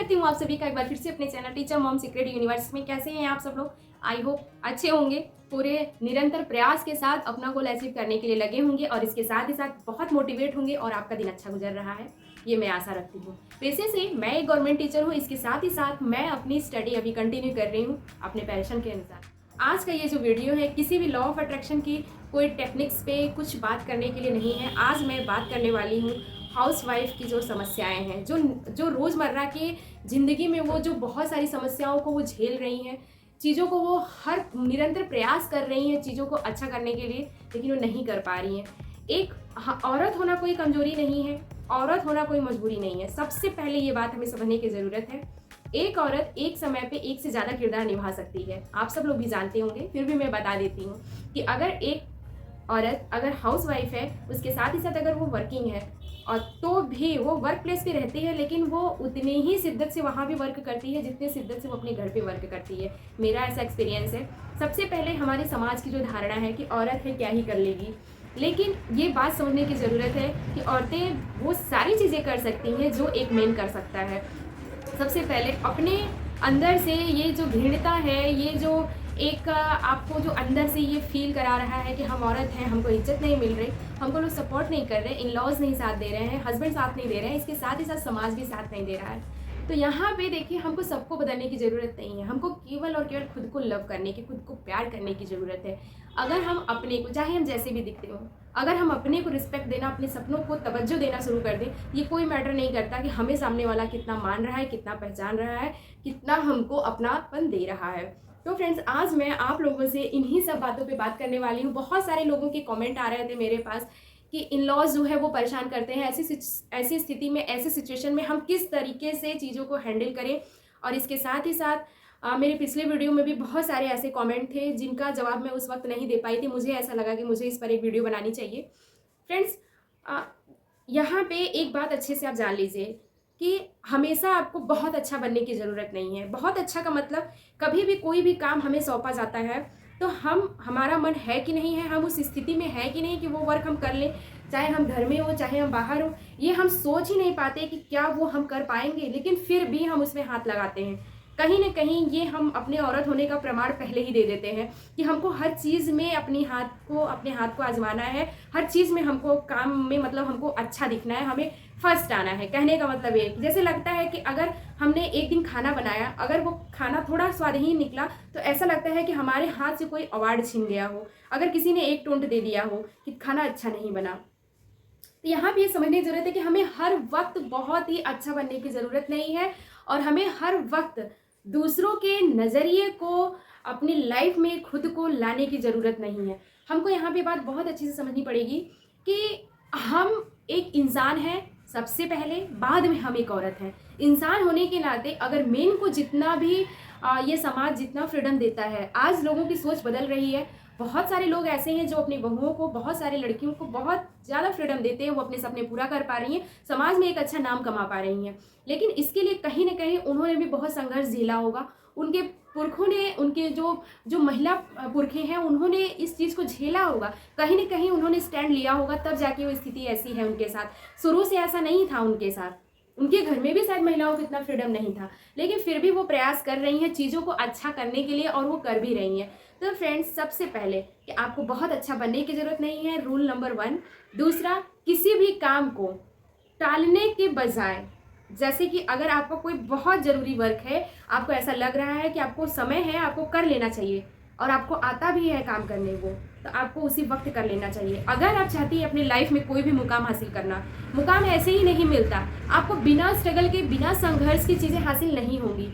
करती हूँ आप सभी का एक बार फिर से अपने channel teacher mom secret universe में। कैसे हैं आप सब लोग? आई होप अच्छे होंगे, पूरे निरंतर प्रयास के साथ अपना गोल अचीव करने के लिए लगे होंगे और इसके साथ ही साथ बहुत मोटिवेट होंगे और आपका दिन अच्छा गुजर रहा है, ये मैं आशा रखती हूँ। वैसे से मैं एक गवर्नमेंट टीचर हूँ, इसके साथ ही साथ मैं अपनी स्टडी अभी कंटिन्यू कर रही हूँ अपने पैशन के अनुसार। आज का ये जो वीडियो है किसी भी लॉ ऑफ अट्रैक्शन की कोई टेक्निक्स पे कुछ बात करने के लिए नहीं है। आज मैं बात करने वाली हूँ हाउसवाइफ की जो समस्याएं हैं, जो रोज़मर्रा की ज़िंदगी में वो जो बहुत सारी समस्याओं को वो झेल रही हैं, चीज़ों को वो हर निरंतर प्रयास कर रही हैं चीज़ों को अच्छा करने के लिए, लेकिन वो नहीं कर पा रही हैं। एक औरत होना कोई कमज़ोरी नहीं है, औरत होना कोई मजबूरी नहीं है। सबसे पहले ये बात हमें समझने की ज़रूरत है। एक औरत एक समय पे एक से ज़्यादा किरदार निभा सकती है, आप सब लोग भी जानते होंगे, फिर भी मैं बता देती हूँ कि अगर एक औरत अगर हाउसवाइफ है, उसके साथ ही साथ अगर वो वर्किंग है और तो भी वो वर्क प्लेस पे रहती है, लेकिन वो उतनी ही शिद्दत से वहाँ भी वर्क करती है जितने शिद्दत से वो अपने घर पे वर्क करती है। मेरा ऐसा एक्सपीरियंस है। सबसे पहले हमारे समाज की जो धारणा है कि औरत है क्या ही कर लेगी, लेकिन ये बात समझने की ज़रूरत है कि औरतें वो सारी चीज़ें कर सकती हैं जो एक मेन कर सकता है। सबसे पहले अपने अंदर से ये जो घृणता है, ये जो एक आपको जो अंदर से ये फील करा रहा है कि हम औरत हैं, हमको इज्जत नहीं मिल रही, हमको लोग सपोर्ट नहीं कर रहे, इन लॉज नहीं साथ दे रहे हैं, हस्बैंड साथ नहीं दे रहे हैं, इसके साथ ही साथ समाज भी साथ नहीं दे रहा है। तो यहाँ पे देखिए, हमको सबको बदलने की ज़रूरत नहीं है, हमको केवल और केवल खुद को लव करने की, खुद को प्यार करने की ज़रूरत है। अगर हम अपने को, चाहे हम जैसे भी दिखते हो, अगर हम अपने को रिस्पेक्ट देना, अपने सपनों को तवज्जो देना शुरू कर दें, ये कोई मैटर नहीं करता कि हमें सामने वाला कितना मान रहा है, कितना पहचान रहा है, कितना हमको अपनापन दे रहा है। तो फ्रेंड्स, आज मैं आप लोगों से इन्हीं सब बातों पे बात करने वाली हूँ। बहुत सारे लोगों के कमेंट आ रहे थे मेरे पास कि इन लॉज जो है वो परेशान करते हैं। ऐसी स्थिति में, ऐसी सिचुएशन में हम किस तरीके से चीज़ों को हैंडल करें। और इसके साथ ही साथ मेरे पिछले वीडियो में भी बहुत सारे ऐसे कमेंट थे जिनका जवाब मैं उस वक्त नहीं दे पाई थी। मुझे ऐसा लगा कि मुझे इस पर एक वीडियो बनानी चाहिए। फ्रेंड्स, यहाँ पे एक बात अच्छे से आप जान लीजिए कि हमेशा आपको बहुत अच्छा बनने की ज़रूरत नहीं है। बहुत अच्छा का मतलब, कभी भी कोई भी काम हमें सौंपा जाता है तो हमारा मन है कि नहीं है, हम उस स्थिति में है कि नहीं कि वो वर्क हम कर लें, चाहे हम घर में हो चाहे हम बाहर हो, ये हम सोच ही नहीं पाते कि क्या वो हम कर पाएंगे, लेकिन फिर भी हम उसमें हाथ लगाते हैं। कहीं ना कहीं ये हम अपने औरत होने का प्रमाण पहले ही दे देते हैं कि हमको हर चीज़ में अपने हाथ को आजमाना है, हर चीज़ में हमको काम में मतलब हमको अच्छा दिखना है, हमें फर्स्ट आना है। कहने का मतलब ये, जैसे लगता है कि अगर हमने एक दिन खाना बनाया, अगर वो खाना थोड़ा स्वादहीन निकला तो ऐसा लगता है कि हमारे हाथ से कोई अवार्ड छीन गया हो। अगर किसी ने एक टोंट दे दिया हो कि खाना अच्छा नहीं बना, तो यहाँ पे ये समझने की ज़रूरत है कि हमें हर वक्त बहुत ही अच्छा बनने की ज़रूरत नहीं है और हमें हर वक्त दूसरों के नज़रिए को अपनी लाइफ में खुद को लाने की ज़रूरत नहीं है। हमको यहाँ पे बात बहुत अच्छे से समझनी पड़ेगी कि हम एक इंसान हैं सबसे पहले, बाद में हम एक औरत हैं। इंसान होने के नाते अगर मेन को जितना भी ये समाज जितना फ्रीडम देता है, आज लोगों की सोच बदल रही है। बहुत सारे लोग ऐसे हैं जो अपनी बहुओं को, बहुत सारे लड़कियों को बहुत ज़्यादा फ्रीडम देते हैं, वो अपने सपने पूरा कर पा रही हैं, समाज में एक अच्छा नाम कमा पा रही हैं। लेकिन इसके लिए कहीं ना कहीं उन्होंने भी बहुत संघर्ष झेला होगा। उनके पुरखों ने, उनके जो महिला पुरखे हैं, उन्होंने इस चीज़ को झेला होगा, कहीं ना कहीं उन्होंने स्टैंड लिया होगा, तब जाके वो स्थिति ऐसी है उनके साथ। शुरू से ऐसा नहीं था उनके साथ, उनके घर में भी शायद महिलाओं को इतना फ्रीडम नहीं था, लेकिन फिर भी वो प्रयास कर रही हैं चीज़ों को अच्छा करने के लिए और वो कर भी रही हैं। तो फ्रेंड्स, सबसे पहले कि आपको बहुत अच्छा बनने की ज़रूरत नहीं है, रूल नंबर 1। दूसरा, किसी भी काम को टालने के बजाय, जैसे कि अगर आपका कोई बहुत ज़रूरी वर्क है, आपको ऐसा लग रहा है कि आपको समय है, आपको कर लेना चाहिए और आपको आता भी है काम करने वो, तो आपको उसी वक्त कर लेना चाहिए। अगर आप चाहती हैं अपनी लाइफ में कोई भी मुकाम हासिल करना, मुकाम ऐसे ही नहीं मिलता, आपको बिना स्ट्रगल के, बिना संघर्ष की चीज़ें हासिल नहीं होंगी।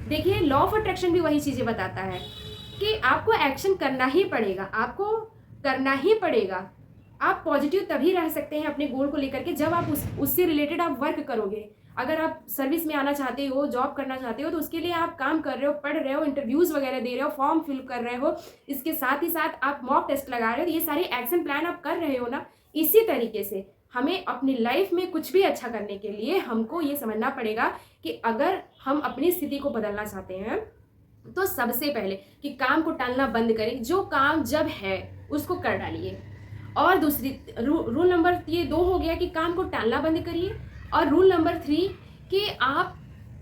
देखिए, लॉ ऑफ अट्रैक्शन भी वही चीज़ें बताता है कि आपको एक्शन करना ही पड़ेगा, आपको करना ही पड़ेगा। आप पॉजिटिव तभी रह सकते हैं अपने गोल को लेकर के जब आप उससे रिलेटेड आप वर्क करोगे। अगर आप सर्विस में आना चाहते हो, जॉब करना चाहते हो, तो उसके लिए आप काम कर रहे हो, पढ़ रहे हो, इंटरव्यूज़ वगैरह दे रहे हो, फॉर्म फिल कर रहे हो, इसके साथ ही साथ आप मॉक टेस्ट लगा रहे हो, ये सारे एक्शन प्लान आप कर रहे हो ना। इसी तरीके से हमें अपनी लाइफ में कुछ भी अच्छा करने के लिए हमको ये समझना पड़ेगा कि अगर हम अपनी स्थिति को बदलना चाहते हैं तो सबसे पहले कि काम को टालना बंद करें, जो काम जब है उसको कर डालिए। और दूसरी रूल नंबर ये 2 हो गया कि काम को टालना बंद करिए। और रूल नंबर 3 कि आप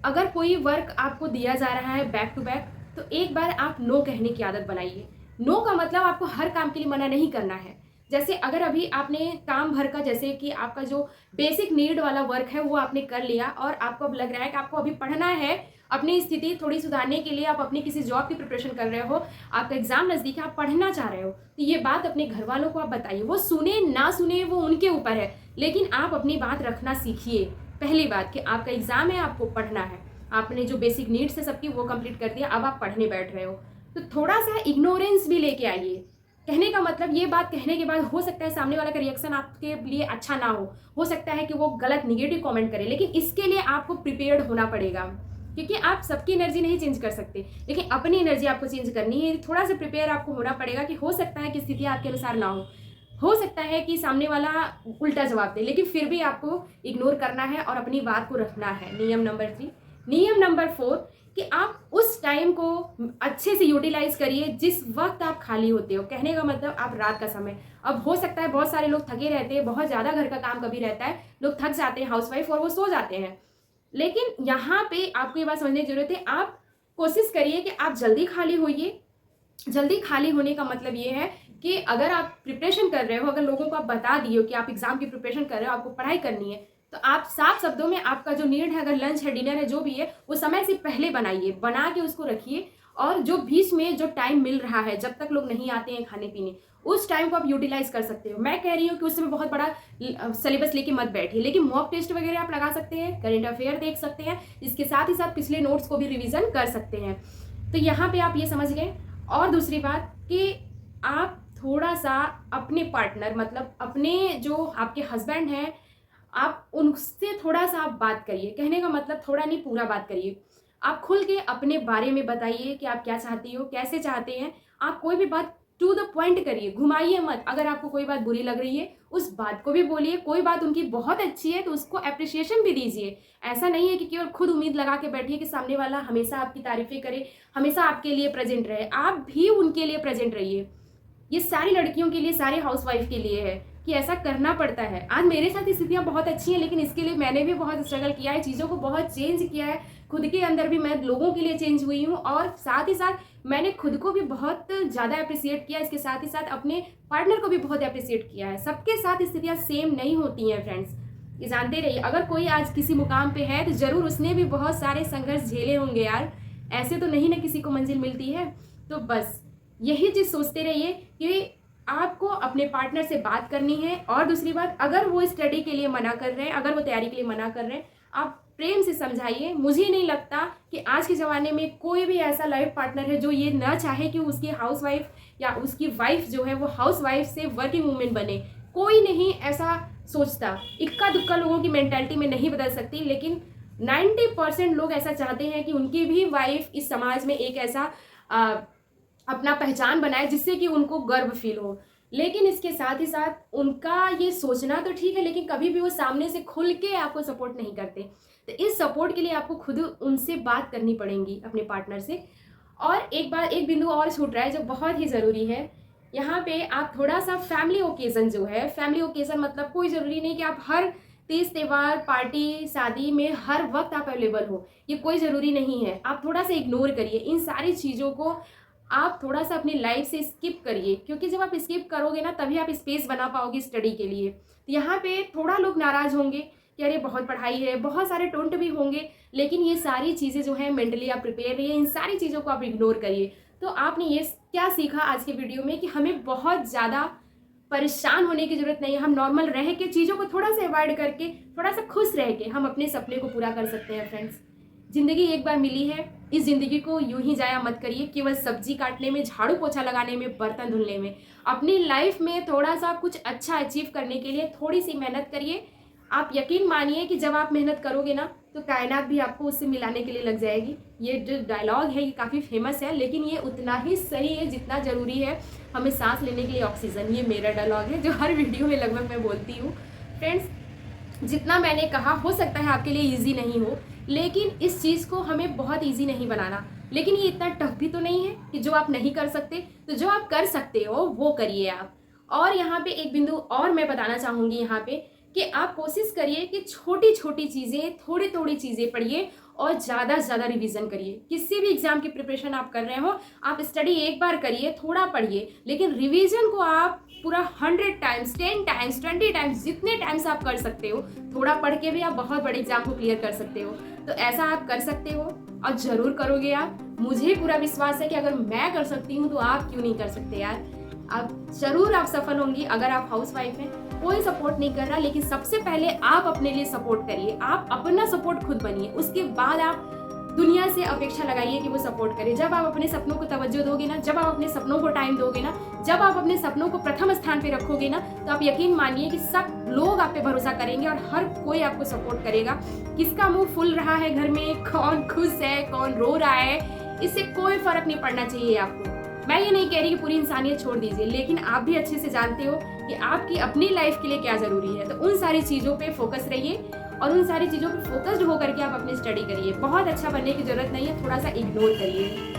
अगर कोई वर्क आपको दिया जा रहा है बैक टू बैक, तो एक बार आप नो कहने की आदत बनाइए। नो का मतलब आपको हर काम के लिए मना नहीं करना है। जैसे अगर अभी आपने काम भर का, जैसे कि आपका जो बेसिक नीड वाला वर्क है वो आपने कर लिया और आपको अब लग रहा है कि आपको अभी पढ़ना है, अपनी स्थिति थोड़ी सुधारने के लिए आप अपनी किसी जॉब की प्रिपरेशन कर रहे हो, आपका एग्जाम नज़दीक है, आप पढ़ना चाह रहे हो, तो ये बात अपने घर वालों को आप बताइए। वो सुने ना सुने वो उनके ऊपर है, लेकिन आप अपनी बात रखना सीखिए। पहली बात कि आपका एग्जाम है, आपको पढ़ना है, आपने जो बेसिक नीड्स है सबकी वो कंप्लीट कर दिया, अब आप पढ़ने बैठ रहे हो, तो थोड़ा सा इग्नोरेंस भी लेके आइए। कहने का मतलब, ये बात कहने के बाद हो सकता है सामने वाला का रिएक्शन आपके लिए अच्छा ना हो सकता है कि वो गलत निगेटिव कमेंट करे, लेकिन इसके लिए आपको प्रिपेयर्ड होना पड़ेगा, क्योंकि आप सबकी एनर्जी नहीं चेंज कर सकते, लेकिन अपनी एनर्जी आपको चेंज करनी है। थोड़ा सा प्रिपेयर आपको होना पड़ेगा कि हो सकता है कि स्थिति आपके अनुसार ना हो सकता है कि सामने वाला उल्टा जवाब दे, लेकिन फिर भी आपको इग्नोर करना है और अपनी बात को रखना है। नियम नंबर 3। नियम नंबर 4 कि आप उस टाइम को अच्छे से यूटिलाइज करिए जिस वक्त आप खाली होते हो। कहने का मतलब आप रात का समय, अब हो सकता है बहुत सारे लोग थके रहते हैं, बहुत ज़्यादा घर का काम कभी रहता है, लोग थक जाते हैं हाउसवाइफ और वो सो जाते हैं, लेकिन यहाँ पे आपको ये बात समझने की जरूरत है। आप कोशिश करिए कि आप जल्दी खाली होइए। जल्दी खाली होने का मतलब ये है कि अगर आप प्रिपरेशन कर रहे हो, अगर लोगों को आप बता दिए हो कि आप एग्जाम की प्रिपरेशन कर रहे हो, आपको पढ़ाई करनी है, तो आप साफ शब्दों में आपका जो नीड है, अगर लंच है, डिनर है, जो भी है, वो समय से पहले बनाइए, बना के उसको रखिए। और जो बीच में जो टाइम मिल रहा है, जब तक लोग नहीं आते हैं खाने पीने, उस टाइम को आप यूटिलाइज कर सकते हो। मैं कह रही हूँ कि उसमें बहुत बड़ा सिलेबस लेके मत बैठिए, लेकिन मॉक टेस्ट वगैरह आप लगा सकते हैं, करंट अफेयर देख सकते हैं, इसके साथ ही साथ पिछले नोट्स को भी रिविजन कर सकते हैं। तो यहाँ पे आप ये समझ गए। और दूसरी बात कि आप थोड़ा सा अपने पार्टनर, मतलब अपने जो आपके हस्बैंड हैं, आप उनसे थोड़ा सा आप बात करिए। कहने का मतलब थोड़ा नहीं, पूरा बात करिए। आप खुल के अपने बारे में बताइए कि आप क्या चाहती हो, कैसे चाहते हैं। आप कोई भी बात टू द पॉइंट करिए, घुमाइए मत। अगर आपको कोई बात बुरी लग रही है, उस बात को भी बोलिए। कोई बात उनकी बहुत अच्छी है तो उसको अप्रिशिएशन भी दीजिए। ऐसा नहीं है कि केवल खुद उम्मीद लगा के बैठिए कि सामने वाला हमेशा आपकी तारीफें करे, हमेशा आपके लिए प्रेजेंट रहे। आप भी उनके लिए प्रेजेंट रहिए। ये सारी लड़कियों के लिए, सारे हाउसवाइफ के लिए है कि ऐसा करना पड़ता है। आज मेरे साथ स्थितियाँ बहुत अच्छी हैं, लेकिन इसके लिए मैंने भी बहुत स्ट्रगल किया है, चीज़ों को बहुत चेंज किया है। खुद के अंदर भी मैं लोगों के लिए चेंज हुई हूँ, और साथ ही साथ मैंने खुद को भी बहुत ज़्यादा अप्रिसिएट किया। इसके साथ ही साथ अपने पार्टनर को भी बहुत अप्रिसिएट किया है। सबके साथ स्थितियाँ सेम नहीं होती हैं फ्रेंड्स, ये जानते रहिए। अगर कोई आज किसी मुकाम पे है तो ज़रूर उसने भी बहुत सारे संघर्ष झेले होंगे यार। ऐसे तो नहीं ना किसी को मंजिल मिलती है। तो बस यही चीज़ सोचते रहिए कि आपको अपने पार्टनर से बात करनी है। और दूसरी बात, अगर वो स्टडी के लिए मना कर रहे हैं, अगर वो तैयारी के लिए मना कर रहे हैं, आप प्रेम से समझाइए। मुझे नहीं लगता कि आज के ज़माने में कोई भी ऐसा लाइफ पार्टनर है जो ये ना चाहे कि उसकी हाउसवाइफ या उसकी वाइफ जो है वो हाउसवाइफ से वर्किंग वूमेन बने। कोई नहीं ऐसा सोचता। इक्का दुक्का लोगों की मेंटालिटी में नहीं बदल सकती, लेकिन 90% लोग ऐसा चाहते हैं कि उनकी भी वाइफ इस समाज में एक ऐसा अपना पहचान बनाए जिससे कि उनको गर्व फील हो। लेकिन इसके साथ ही साथ उनका ये सोचना तो ठीक है, लेकिन कभी भी वो सामने से खुल के आपको सपोर्ट नहीं करते। तो इस सपोर्ट के लिए आपको खुद उनसे बात करनी पड़ेगी, अपने पार्टनर से। और एक बिंदु और छूट रहा है जो बहुत ही ज़रूरी है। यहाँ पे आप थोड़ा सा फैमिली ओकेज़न जो है, फैमिली ओकेज़न मतलब कोई ज़रूरी नहीं कि आप हर तीज त्यौहार, पार्टी, शादी में हर वक्त आप अवेलेबल हो, ये कोई ज़रूरी नहीं है। आप थोड़ा सा इग्नोर करिए इन सारी चीज़ों को। आप थोड़ा सा अपनी लाइफ से स्किप करिए, क्योंकि जब आप स्किप करोगे ना तभी आप स्पेस बना पाओगे स्टडी के लिए। तो यहाँ पे थोड़ा लोग नाराज़ होंगे कि अरे बहुत पढ़ाई है, बहुत सारे टोंट भी होंगे, लेकिन ये सारी चीज़ें जो है मेंटली आप प्रिपेयर रहिए, इन सारी चीज़ों को आप इग्नोर करिए। तो आपने ये क्या सीखा आज के वीडियो में कि हमें बहुत ज़्यादा परेशान होने की ज़रूरत नहीं है। हम नॉर्मल रह के चीज़ों को थोड़ा सा अवॉइड करके, थोड़ा सा खुश रह के हम अपने सपने को पूरा कर सकते हैं फ्रेंड्स। ज़िंदगी एक बार मिली है, इस ज़िंदगी को यूं ही जाया मत करिए केवल सब्जी काटने में, झाड़ू पोछा लगाने में, बर्तन धुलने में। अपनी लाइफ में थोड़ा सा कुछ अच्छा अचीव करने के लिए थोड़ी सी मेहनत करिए। आप यकीन मानिए कि जब आप मेहनत करोगे ना तो कायनात भी आपको उससे मिलाने के लिए लग जाएगी। ये जो डायलॉग है ये काफ़ी फेमस है, लेकिन ये उतना ही सही है जितना ज़रूरी है हमें सांस लेने के लिए ऑक्सीजन। ये मेरा डायलॉग है जो हर वीडियो में लगभग मैं बोलती हूँ फ्रेंड्स। जितना मैंने कहा, हो सकता है आपके लिए ईजी नहीं हो, लेकिन इस चीज़ को हमें बहुत ईजी नहीं बनाना। लेकिन ये इतना टफ भी तो नहीं है कि जो आप नहीं कर सकते, तो जो आप कर सकते हो वो करिए आप। और यहाँ पे एक बिंदु और मैं बताना चाहूँगी यहाँ पे कि आप कोशिश करिए कि छोटी छोटी चीज़ें, थोड़ी थोड़ी चीज़ें पढ़िए और ज़्यादा से ज़्यादा रिवीजन करिए। किसी भी एग्जाम की प्रिपरेशन आप कर रहे हो, आप स्टडी एक बार करिए, थोड़ा पढ़िए, लेकिन रिवीजन को आप पूरा 100 टाइम्स, 10 टाइम्स, 20 टाइम्स, जितने टाइम्स आप कर सकते हो, थोड़ा पढ़ के भी आप बहुत बड़े एग्जाम को क्लियर कर सकते हो। तो ऐसा आप कर सकते हो और ज़रूर करोगे आप। मुझे पूरा विश्वास है कि अगर मैं कर सकती हूँ तो आप क्यों नहीं कर सकते यार। आप ज़रूर आप सफल होंगी। अगर आप हाउसवाइफ हैं, कोई सपोर्ट नहीं कर रहा, लेकिन सबसे पहले आप अपने लिए सपोर्ट करिए। आप अपना सपोर्ट खुद बनिए, उसके बाद आप दुनिया से अपेक्षा लगाइए कि वो सपोर्ट करे। जब आप अपने सपनों को तवज्जो दोगे ना, जब आप अपने सपनों को टाइम दोगे ना, जब आप अपने सपनों को प्रथम स्थान पे रखोगे ना, तो आप यकीन मानिए कि सब लोग आप पे भरोसा करेंगे और हर कोई आपको सपोर्ट करेगा। किसका मुंह फुल रहा है घर में, कौन खुश है, कौन रो रहा है, इससे कोई फर्क नहीं पड़ना चाहिए आपको। मैं ये नहीं कह रही कि पूरी इंसानियत छोड़ दीजिए, लेकिन आप भी अच्छे से जानते हो कि आपकी अपनी लाइफ के लिए क्या ज़रूरी है। तो उन सारी चीज़ों पे फोकस रहिए और उन सारी चीज़ों पे फोकस्ड होकर के आप अपनी स्टडी करिए। बहुत अच्छा बनने की ज़रूरत नहीं है, थोड़ा सा इग्नोर करिए।